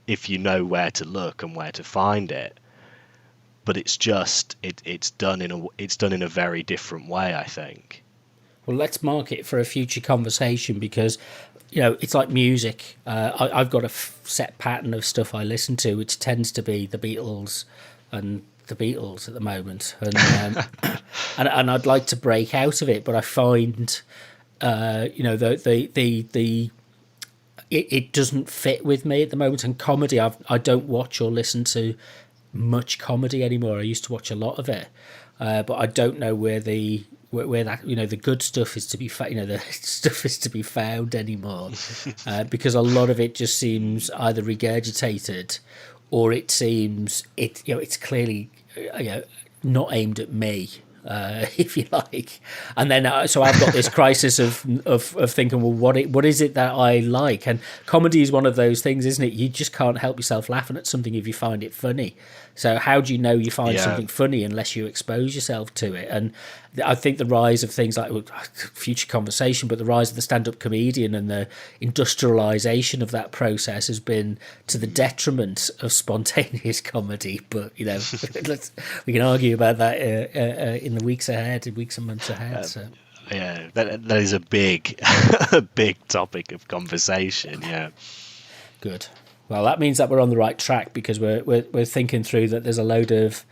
[SPEAKER 2] if you know where to look and where to find it, but it's just it's done in a very different way, I think.
[SPEAKER 1] Well, let's mark it for a future conversation, because it's like music. I've got a set pattern of stuff I listen to, which tends to be the Beatles and the Beatles at the moment, and and I'd like to break out of it, but I find it doesn't fit with me at the moment. And comedy, I don't watch or listen to much comedy anymore. I used to watch a lot of it, but I don't know where that the good stuff is to be the stuff is to be found anymore, because a lot of it just seems either regurgitated, or it seems it's clearly not aimed at me, if you like. And then so I've got this crisis of thinking, well, what is it that I like? And comedy is one of those things, isn't it? You just can't help yourself laughing at something if you find it funny. So how do you know you find something funny unless you expose yourself to it? And I think the rise of things like future conversation, but the rise of the stand-up comedian and the industrialization of that process has been to the detriment of spontaneous comedy. But we can argue about that in the weeks and months ahead. So.
[SPEAKER 2] Yeah, that is a big a big topic of conversation. Yeah,
[SPEAKER 1] good. Well, that means that we're on the right track, because we're thinking through that there's a load of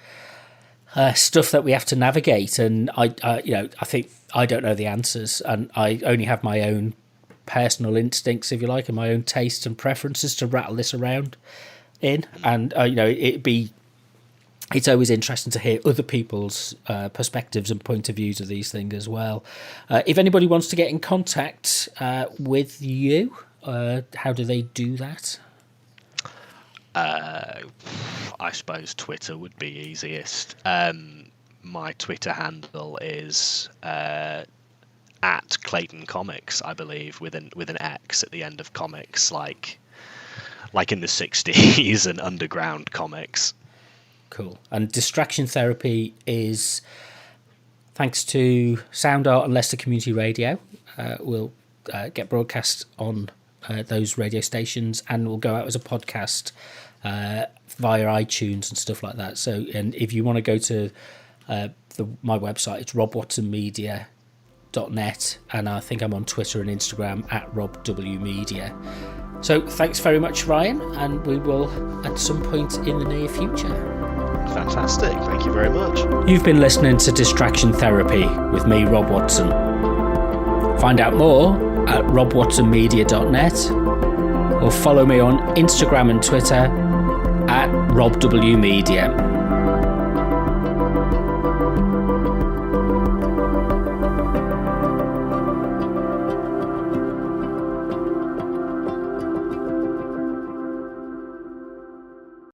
[SPEAKER 1] stuff that we have to navigate, and I think I don't know the answers, and I only have my own personal instincts, if you like, and my own tastes and preferences to rattle this around in, and it's always interesting to hear other people's perspectives and point of views of these things as well. If anybody wants to get in contact with you, how do they do that?
[SPEAKER 2] I suppose Twitter would be easiest. My Twitter handle is at Clayton Comics, I believe, with an X at the end of comics, like in the 60s and underground comics.
[SPEAKER 1] Cool. And Distraction Therapy is, thanks to Sound Art and Leicester Community Radio, will get broadcast on those radio stations, and will go out as a podcast via iTunes and stuff like that. So, and if you want to go to my website, it's robwatsonmedia.net, and I think I'm on Twitter and Instagram at robwmedia. So thanks very much, Ryan, and we will at some point in the near future.
[SPEAKER 2] Fantastic, thank you very much.
[SPEAKER 1] You've been listening to Distraction Therapy with me, Rob Watson. Find out more at robwatsonmedia.net, or follow me on Instagram and Twitter at robwmedia.